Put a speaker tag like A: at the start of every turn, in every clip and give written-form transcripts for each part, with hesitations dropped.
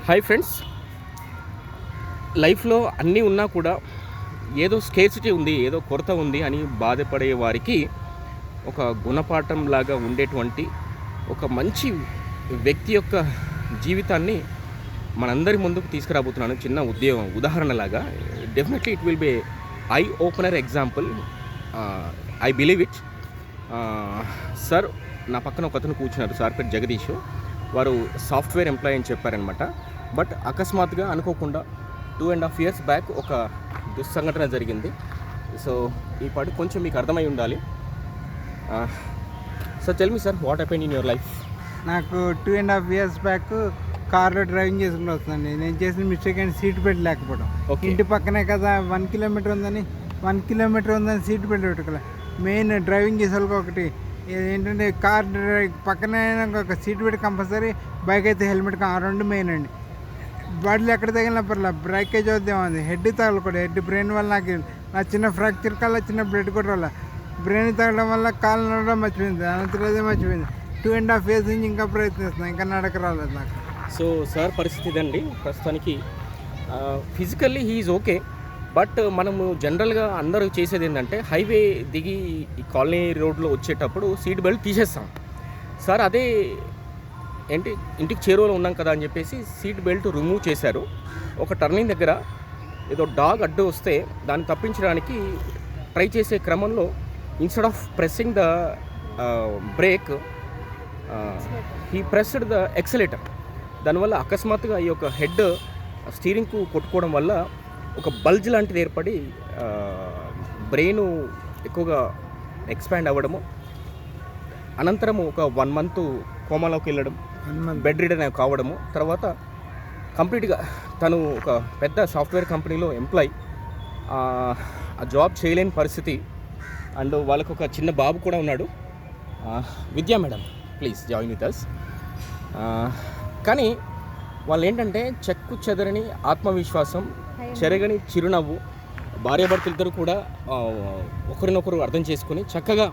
A: Hi friends, లైఫ్లో అన్నీ ఉన్నా కూడా ఏదో స్కేర్సిటీ ఉంది, ఏదో కొరత ఉంది అని బాధపడే వారికి ఒక గుణపాఠం లాగా ఉండేటువంటి ఒక మంచి వ్యక్తి యొక్క జీవితాన్ని మనందరి ముందుకు తీసుకురాబోతున్నాను. చిన్న ఉదాహరణలాగా definitely it will be eye opener example. I believe it. Sir నా పక్కన ఒక అతను కూర్చున్నారు, సార్ పేరు జగదీష్. వారు సాఫ్ట్వేర్ ఎంప్లాయీ అని చెప్పారనమాట. బట్ అకస్మాత్తుగా అనుకోకుండా 2.5 years బ్యాక్ ఒక దుస్సంఘటన జరిగింది. సో ఈ పాటు కొంచెం మీకు అర్థమై ఉండాలి. Sir tell me sir, what happened in your life?
B: నాకు 2.5 years బ్యాక్ కార్లో డ్రైవింగ్ చేసుకుంటూ వస్తుందండి. నేను చేసిన మిస్టేక్ అండి సీట్ బెల్ట్ లేకపోవడం. ఇంటి పక్కనే కదా 1 kilometer ఉందని 1 kilometer ఉందని సీట్ బెల్ట్ పెట్టుకోలే. మెయిన్ డ్రైవింగ్ చేసే వాళ్ళకి ఒకటి ఏంటంటే కార్ పక్కనే ఒక సీట్ బెల్ట్ కంపల్సరీ, బైక్ అయితే హెల్మెట్, ఆ రెండు మెయిన్ అండి. బాడీలో ఎక్కడ తగిలినా పర్లేదు, బ్రేకేజ్ అవుతామంది. హెడ్ తగలకూడదు. హెడ్ బ్రెయిన్ వల్ల నా చిన్న ఫ్రాక్చర్ కల్లా చిన్న బ్లడ్ కూడా వల్ల బ్రెయిన్ తగలడం వల్ల కాలు నడవడం మర్చిపోయింది, అనంతరం మర్చిపోయింది. 2.5 years నుంచి ఇంకా ప్రయత్నిస్తున్నాను, ఇంకా నడక రాలేదు నాకు.
A: సో సార్ పరిస్థితి ఇదండి ప్రస్తుతానికి. Physically he is okay, but మనము జనరల్గా అందరూ చేసేది ఏంటంటే హైవే దిగి ఈ కాలనీ రోడ్లో వచ్చేటప్పుడు సీట్ బెల్ట్ తీసేస్తాం. సార్ అదే ఏంటి ఇంటికి చేరువలో ఉన్నాం కదా అని చెప్పేసి సీట్ బెల్ట్ రిమూవ్ చేశారు. ఒక టర్నింగ్ దగ్గర ఏదో డాగ్ అడ్డు వస్తే దాన్ని తప్పించడానికి ట్రై చేసే క్రమంలో instead of pressing the brake he pressed the accelerator. దానివల్ల అకస్మాత్తుగా ఈ యొక్క హెడ్ స్టీరింగ్కు కొట్టుకోవడం వల్ల ఒక బల్జ్ లాంటిది ఏర్పడి బ్రెయిన్ ఎక్కువగా ఎక్స్పాండ్ అవ్వడము, అనంతరము ఒక 1 month కోమాలోకి వెళ్ళడం, బెడ్ రిడన్ కావడము, తర్వాత కంప్లీట్గా తను ఒక పెద్ద సాఫ్ట్వేర్ కంపెనీలో ఎంప్లాయ్, ఆ జాబ్ చేయలేని పరిస్థితి. అండ్ వాళ్ళకు ఒక చిన్న బాబు కూడా ఉన్నాడు. Vidya madam, please join with us. కానీ వాళ్ళు ఏంటంటే చెక్కు చెదరని ఆత్మవిశ్వాసం, చెరగని చిరునవ్వు, భార్యాభర్తలిద్దరూ కూడా ఒకరినొకరు అర్థం చేసుకొని చక్కగా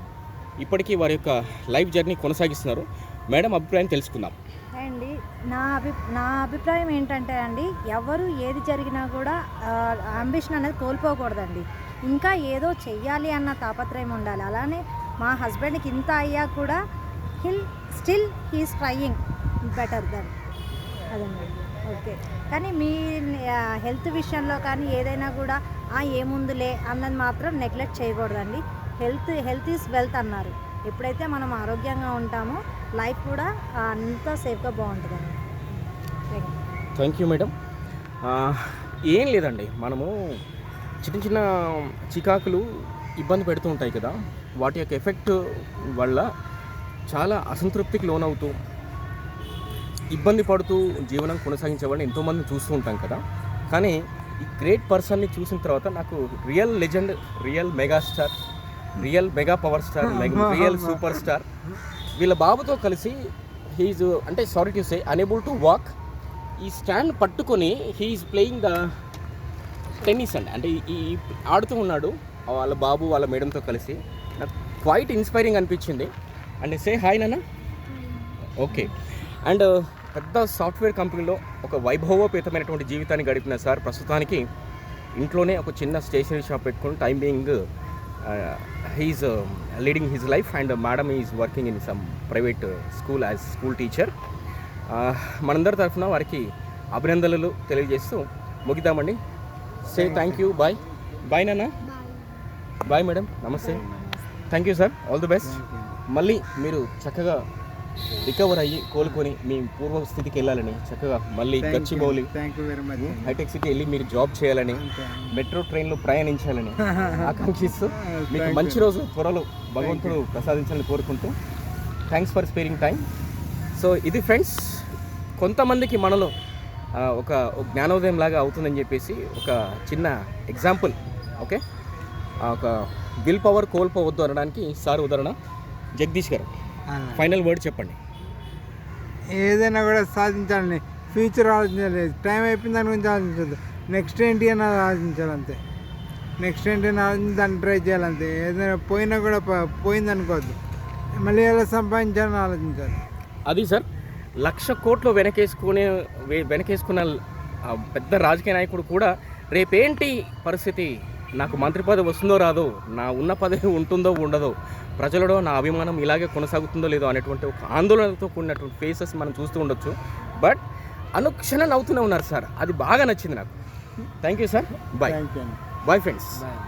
A: ఇప్పటికీ వారి యొక్క లైఫ్ జర్నీ కొనసాగిస్తున్నారు. మేడం అభిప్రాయం తెలుసుకుందాం.
C: అండి నా అభిప్రాయం ఏంటంటే అండి, ఎవరు ఏది జరిగినా కూడా అంబిషన్ అనేది కోల్పోకూడదండి. ఇంకా ఏదో చెయ్యాలి అన్న తాపత్రయం ఉండాలి. అలానే మా హస్బెండ్కి ఇంత అయ్యా కూడా హీస్ ట్రయింగ్ బెటర్ దెన్ అదండి. ఓకే, కానీ మీ హెల్త్ విషయంలో కానీ ఏదైనా కూడా ఏముందులే అన్నది మాత్రం నెగ్లెక్ట్ చేయకూడదండి. హెల్త్ ఈజ్ వెల్త్ అన్నారు. ఎప్పుడైతే మనం ఆరోగ్యంగా ఉంటామో లైఫ్ కూడా అంతా సేఫ్గా బాగుంటుందండి.
A: Thank you madam. ఏం లేదండి, మనము చిన్న చిన్న చికాకులు ఇబ్బంది పెడుతూ ఉంటాయి కదా, వాటి యొక్క ఎఫెక్ట్ వల్ల చాలా అసంతృప్తికి లోనవుతూ ఇబ్బంది పడుతూ జీవనం కొనసాగించే వాళ్ళని ఎంతోమందిని చూస్తూ ఉంటాం కదా. కానీ ఈ గ్రేట్ పర్సన్ని చూసిన తర్వాత నాకు real legend, real megastar, real mega power star, real super star వీళ్ళ బాబుతో కలిసి హీఈస్ అంటే sorry to say unable to walk, ఈ స్టాండ్ పట్టుకొని హీఈస్ ప్లేయింగ్ ద టెన్నిస్ అండి. అంటే ఈ ఆడుతూ ఉన్నాడు వాళ్ళ బాబు వాళ్ళ మేడంతో కలిసి. నాకు క్వైట్ ఇన్స్పైరింగ్ అనిపించింది. అండ్ సే హాయ్ నాన్న. ఓకే. అండ్ పెద్ద సాఫ్ట్వేర్ కంపెనీలో ఒక వైభవోపేతమైనటువంటి జీవితాన్ని గడిపిన సార్ ప్రస్తుతానికి ఇంట్లోనే ఒక చిన్న స్టేషనరీ షాప్ పెట్టుకుని time being he is leading his life. And madam is working in some private school as school teacher. మనందరి తరఫున వారికి అభినందనలు తెలియజేస్తూ ముగిద్దామండి. Say thank you. Bye. Bye నాన్న. Bye madam. నమస్తే. Thank you sir. All the best. మళ్ళీ మీరు చక్కగా రికవర్ అయ్యి కోలుకొని మీ పూర్వ స్థితికి వెళ్ళాలని, చక్కగా మళ్ళీ గచ్చిబౌలి హైటెక్ సిటీ వెళ్ళి మీరు జాబ్ చేయాలని, మెట్రో ట్రైన్లో ప్రయాణించాలని ఆకాంక్షిస్తూ మీకు మంచి రోజు త్వరలో భగవంతుడు ప్రసాదించాలని కోరుకుంటూ thanks for sparing time. So ఇది ఫ్రెండ్స్, కొంతమందికి మనలో ఒక జ్ఞానోదయం లాగా అవుతుందని చెప్పేసి ఒక చిన్న ఎగ్జాంపుల్. ఓకే, ఒక విల్ పవర్ కోల్పోవద్దు అనడానికి సార్ ఉదాహరణ. జగదీష్ గారు, ఫైనల్ వర్డ్ చెప్పండి.
B: ఏదైనా కూడా సాధించాలని ఫ్యూచర్ ఆలోచించాలి. టైం అయిపోయింది దాని గురించి ఆలోచించద్దు. నెక్స్ట్ ఏంటి అని ఆలోచించాలి అంతే. నెక్స్ట్ ఏంటి అని ఆలోచించి దాన్ని ట్రై చేయాలంతే. ఏదైనా పోయినా కూడా పోయింది అనుకోవద్దు, మళ్ళీ ఎలా సంపాదించాలని ఆలోచించాలి.
A: అది సార్ 1,00,000 కోట్లు వెనకేసుకున్న పెద్ద రాజకీయ నాయకుడు కూడా రేపేంటి పరిస్థితి, నాకు మంత్రి పదవి వస్తుందో రాదో, నా ఉన్న పదవి ఉంటుందో ఉండదో, ప్రజలలో నా అభిమానం ఇలాగే కొనసాగుతుందో లేదో అనేటువంటి ఒక ఆందోళనతో కూడినటువంటి ఫేసెస్ మనం చూస్తూ ఉండొచ్చు. బట్ అనుక్షణం నవ్వుతూనే ఉన్నారు సార్, అది బాగా నచ్చింది నాకు. Thank you sir, bye
B: thank you అండి.
A: Bye friends.
B: బాయ్.